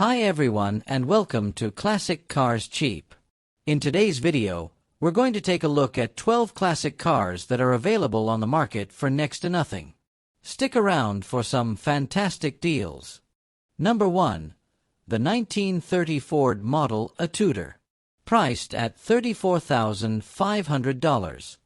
Hi everyone and welcome to Classic Cars Cheap. In today's video, we're going to take a look at 12 classic cars that are available on the market for next to nothing. Stick around for some fantastic deals. Number 1. The 1930 Ford Model A Tudor. Priced at $34,500.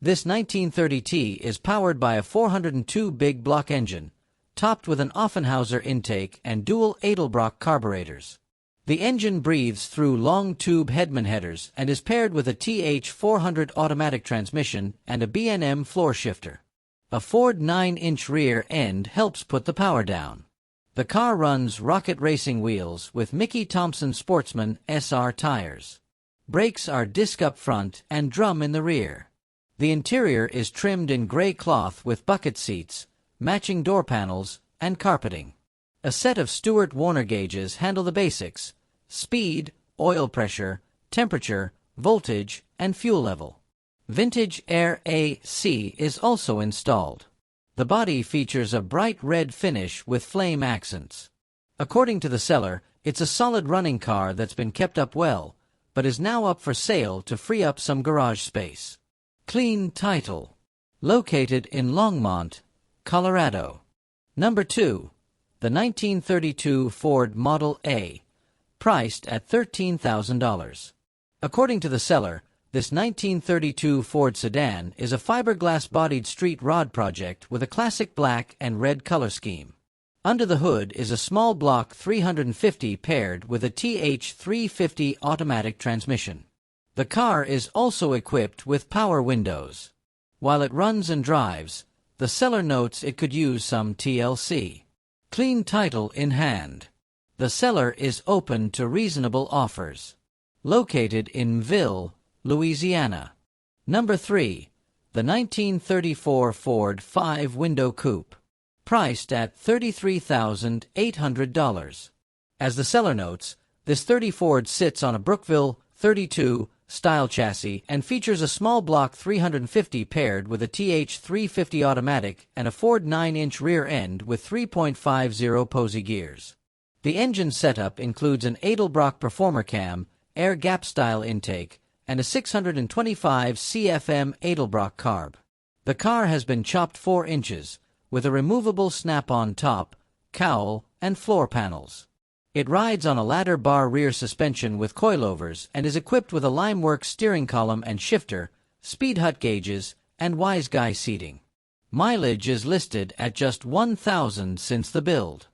This 1930T is powered by a 402 big block engine, topped with an Offenhauser intake and dual Edelbrock carburetors. The engine breathes through long tube Hedman headers and is paired with a TH400 automatic transmission and a B&M floor shifter. A Ford 9-inch rear end helps put the power down. The car runs rocket racing wheels with Mickey Thompson Sportsman SR tires. Brakes are disc up front and drum in the rear. The interior is trimmed in gray cloth with bucket seats, matching door panels, and carpeting. A set of Stewart Warner gauges handle the basics: speed, oil pressure, temperature, voltage, and fuel level. Vintage Air AC is also installed. The body features a bright red finish with flame accents. According to the seller, it's a solid running car that's been kept up well, but is now up for sale to free up some garage space. Clean title. Located in Longmont, Colorado. Number 2. The 1932 Ford Model A. Priced at $13,000. According to the seller, this 1932 Ford sedan is a fiberglass-bodied street rod project with a classic black and red color scheme. Under the hood is a small block 350 paired with a TH350 automatic transmission. The car is also equipped with power windows. While it runs and drives, the seller notes it could use some TLC. Clean title in hand. The seller is open to reasonable offers. Located in Ville, Louisiana. Number 3. The 1934 Ford 5-window coupe. Priced at $33,800. As the seller notes, this 30 Ford sits on a Brookville 32 style chassis and features a small block 350 paired with a TH350 automatic and a Ford 9-inch rear end with 3.50 Posey gears. The engine setup includes an Edelbrock Performer cam, air gap style intake, and a 625 CFM Edelbrock carb. The car has been chopped 4 inches, with a removable snap-on top, cowl, and floor panels. It rides on a ladder bar rear suspension with coilovers and is equipped with a Limeworks steering column and shifter, speed hut gauges, and wise guy seating. Mileage is listed at just 1,000 since the build.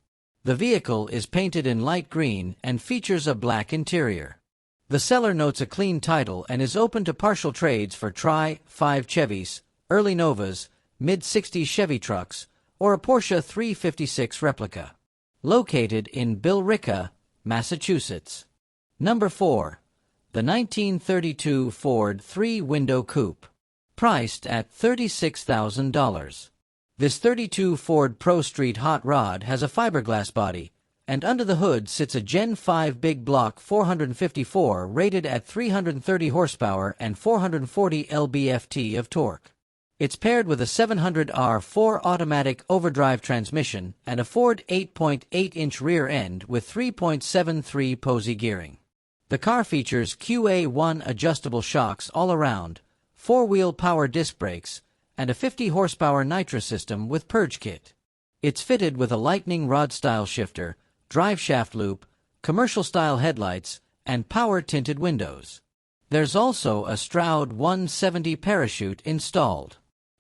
The vehicle is painted in light green and features a black interior. The seller notes a clean title and is open to partial trades for Tri-5 Chevys, early Novas, mid-60s Chevy trucks, or a Porsche 356 replica. Located in Billerica, Massachusetts. Number 4. The 1932 Ford 3-window coupe. Priced at $36,000. This 32 Ford Pro Street hot rod has a fiberglass body, and under the hood sits a Gen 5 big block 454 rated at 330 horsepower and 440 lb-ft of torque. It's paired with a 700R4 automatic overdrive transmission and a Ford 8.8-inch rear end with 3.73 Posey gearing. The car features QA1 adjustable shocks all around, 4-wheel power disc brakes, and a 50-horsepower nitro system with purge kit. It's fitted with a lightning rod-style shifter, drive shaft loop, commercial-style headlights, and power-tinted windows. There's also a Stroud 170 parachute installed.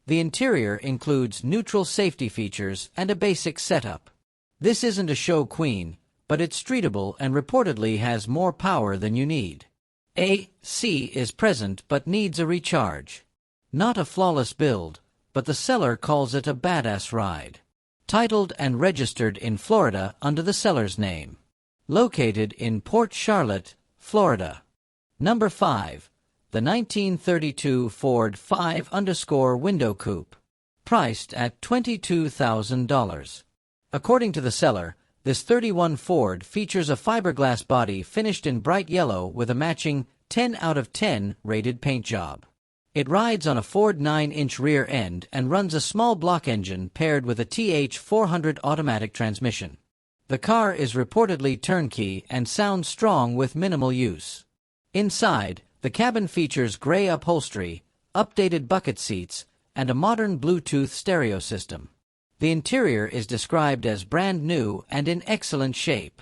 The interior includes neutral safety features and a basic setup. This isn't a show queen, but it's streetable and reportedly has more power than you need. AC is present but needs a recharge. Not a flawless build, but the seller calls it a badass ride. Titled and registered in Florida under the seller's name. Located in Port Charlotte, Florida. Number 5. The 1932 Ford 5-window coupe. Priced at $22,000. According to the seller, this 31 Ford features a fiberglass body finished in bright yellow with a matching 10 out of 10 rated paint job. It rides on a Ford 9-inch rear end and runs a small block engine paired with a TH400 automatic transmission. The car is reportedly turnkey and sounds strong with minimal use. Inside, the cabin features gray upholstery, updated bucket seats, and a modern Bluetooth stereo system. The interior is described as brand new and in excellent shape.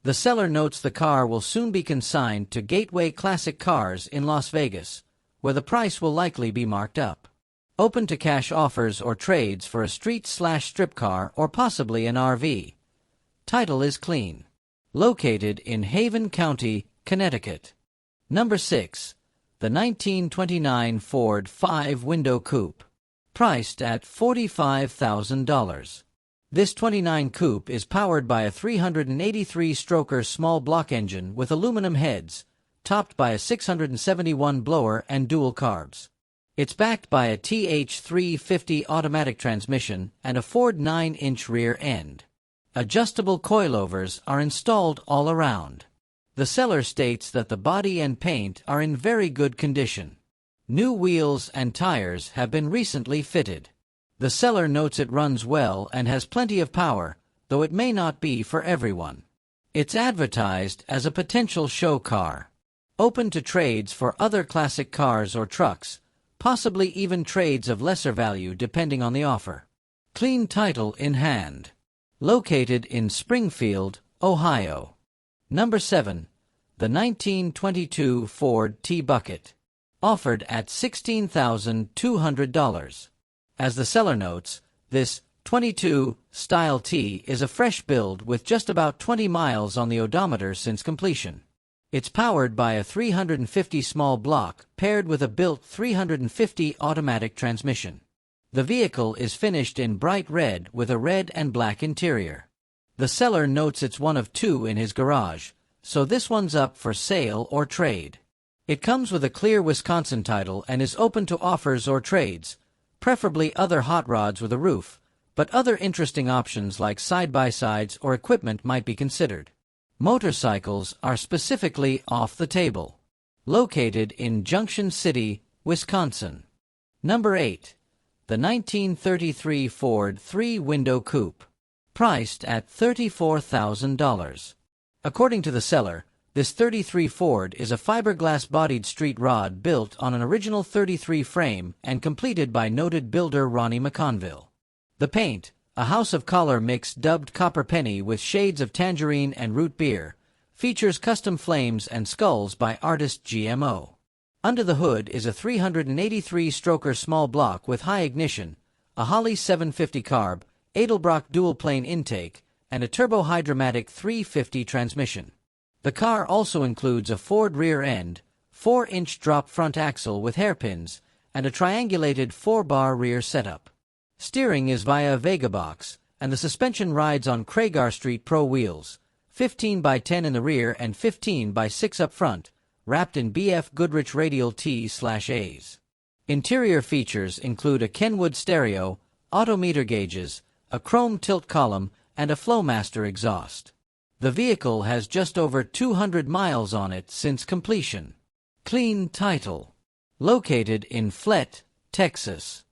The seller notes the car will soon be consigned to Gateway Classic Cars in Las Vegas, where the price will likely be marked up. Open to cash offers or trades for a street/strip car or possibly an RV. Title is clean. Located in Haven County, Connecticut. Number 6. The 1929 Ford 5-window coupe. Priced at $45,000. This 29 coupe is powered by a 383-stroker small block engine with aluminum heads, topped by a 671 blower and dual carbs. It's backed by a TH350 automatic transmission and a Ford 9-inch rear end. Adjustable coilovers are installed all around. The seller states that the body and paint are in very good condition. New wheels and tires have been recently fitted. The seller notes it runs well and has plenty of power, though it may not be for everyone. It's advertised as a potential show car. Open to trades for other classic cars or trucks, possibly even trades of lesser value depending on the offer. Clean title in hand. Located in Springfield, Ohio. Number 7. The 1922 Ford T-Bucket. Offered at $16,200. As the seller notes, this 22 style T is a fresh build with just about 20 miles on the odometer since completion. It's powered by a 350 small block paired with a built 350 automatic transmission. The vehicle is finished in bright red with a red and black interior. The seller notes it's one of 2 in his garage, so this one's up for sale or trade. It comes with a clear Wisconsin title and is open to offers or trades, preferably other hot rods with a roof, but other interesting options like side-by-sides or equipment might be considered. Motorcycles are specifically off the table. Located in Junction City, Wisconsin. Number 8. The 1933 Ford 3-window coupe. Priced at $34,000. According to the seller, this 33 Ford is a fiberglass-bodied street rod built on an original 33 frame and completed by noted builder Ronnie McConville. The paint, a House of Color mix dubbed Copper Penny with shades of tangerine and root beer, features custom flames and skulls by artist GMO. Under the hood is a 383-stroker small block with high ignition, a Holley 750 carb, Edelbrock dual-plane intake, and a turbo-hydromatic 350 transmission. The car also includes a Ford rear end, 4-inch drop front axle with hairpins, and a triangulated 4-bar rear setup. Steering is via a Vega box, and the suspension rides on Craigar Street Pro wheels, 15 by 10 in the rear and 15 by 6 up front, wrapped in BF Goodrich radial T/A's. Interior features include a Kenwood stereo, autometer gauges, a chrome tilt column, and a Flowmaster exhaust. The vehicle has just over 200 miles on it since completion. Clean title. Located in Flett, Texas.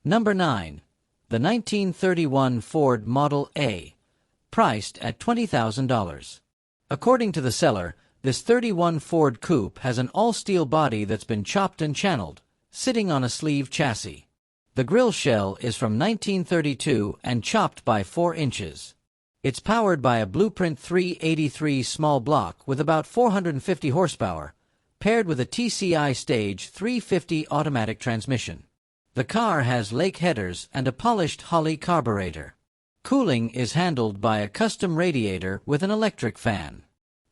Number 9. The 1931 Ford Model A. Priced at $20,000. According to the seller, this 31 Ford coupe has an all-steel body that's been chopped and channeled, sitting on a sleeve chassis. The grille shell is from 1932 and chopped by 4 inches. It's powered by a Blueprint 383 small block with about 450 horsepower, paired with a TCI Stage 350 automatic transmission. The car has lake headers and a polished Holley carburetor. Cooling is handled by a custom radiator with an electric fan.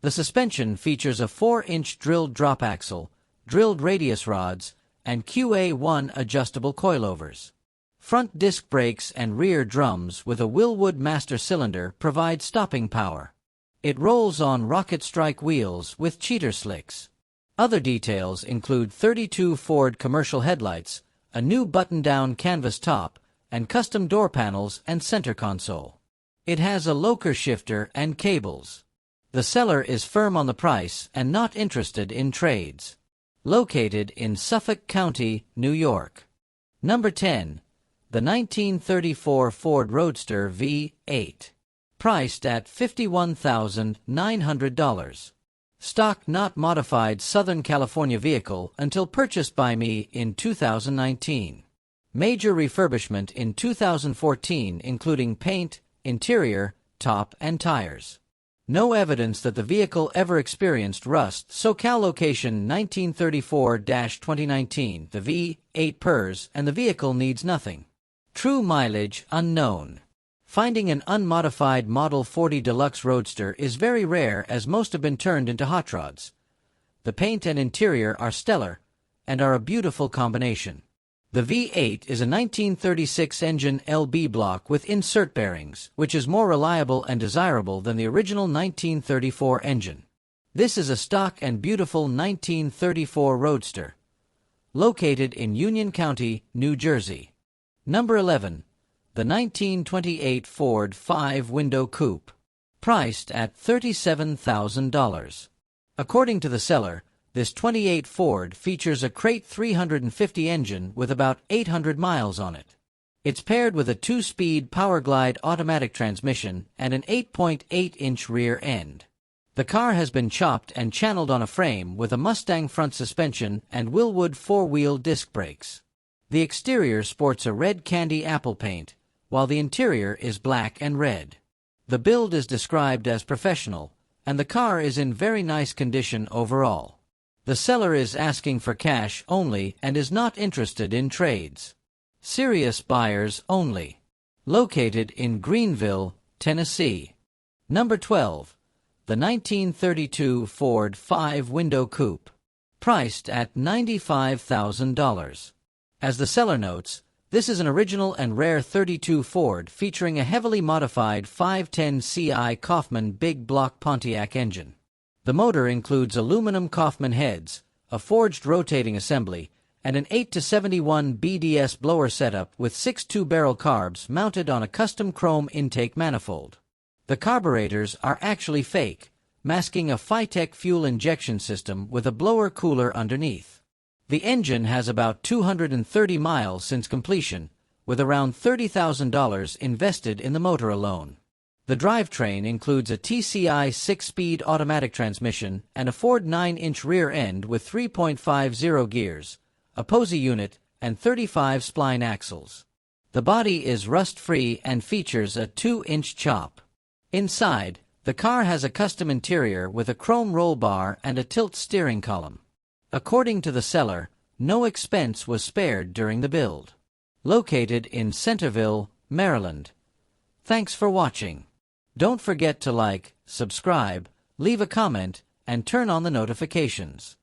The suspension features a 4-inch drilled drop axle, drilled radius rods, and QA1 adjustable coilovers. Front disc brakes and rear drums with a Willwood master cylinder provide stopping power. It rolls on rocket strike wheels with cheater slicks. Other details include 32 Ford commercial headlights, a new button-down canvas top, and custom door panels and center console. It has a locker shifter and cables. The seller is firm on the price and not interested in trades. Located in Suffolk County, New York. Number 10. The 1934 Ford Roadster V8. priced at $51,900. Stock not modified Southern California vehicle until purchased by me in 2019. Major refurbishment in 2014 including paint, interior, top and tires. No evidence that the vehicle ever experienced rust. SoCal location 1934-2019. The V8 PERS and the vehicle needs nothing. True mileage unknown. Finding an unmodified Model 40 Deluxe Roadster is very rare as most have been turned into hot rods. The paint and interior are stellar and are a beautiful combination. The V8 is a 1936 engine LB block with insert bearings, which is more reliable and desirable than the original 1934 engine. This is a stock and beautiful 1934 Roadster, located in Union County, New Jersey. Number 11. The 1928 Ford 5-window coupe, priced at $37,000. According to the seller, this 28 Ford features a Crate 350 engine with about 800 miles on it. It's paired with a 2-speed Powerglide automatic transmission and an 8.8-inch rear end. The car has been chopped and channeled on a frame with a Mustang front suspension and Willwood 4-wheel disc brakes. The exterior sports a red candy apple paint, while the interior is black and red. The build is described as professional, and the car is in very nice condition overall. The seller is asking for cash only and is not interested in trades. Serious buyers only. Located in Greenville, Tennessee. Number 12. The 1932 Ford 5-window coupe, priced at $95,000. As the seller notes, this is an original and rare 32 Ford featuring a heavily modified 510 CI Kaufman big block Pontiac engine. The motor includes aluminum Kaufman heads, a forged rotating assembly, and an 8-71 BDS blower setup with 6 2-barrel carbs mounted on a custom chrome intake manifold. The carburetors are actually fake, masking a Phytec fuel injection system with a blower cooler underneath. The engine has about 230 miles since completion, with around $30,000 invested in the motor alone. The drivetrain includes a TCI 6-speed automatic transmission and a Ford 9-inch rear end with 3.50 gears, a Posey unit, and 35 spline axles. The body is rust-free and features a 2-inch chop. Inside, the car has a custom interior with a chrome roll bar and a tilt steering column. According to the seller, no expense was spared during the build. Located in Centerville, Maryland. Thanks for watching. Don't forget to like, subscribe, leave a comment, and turn on the notifications.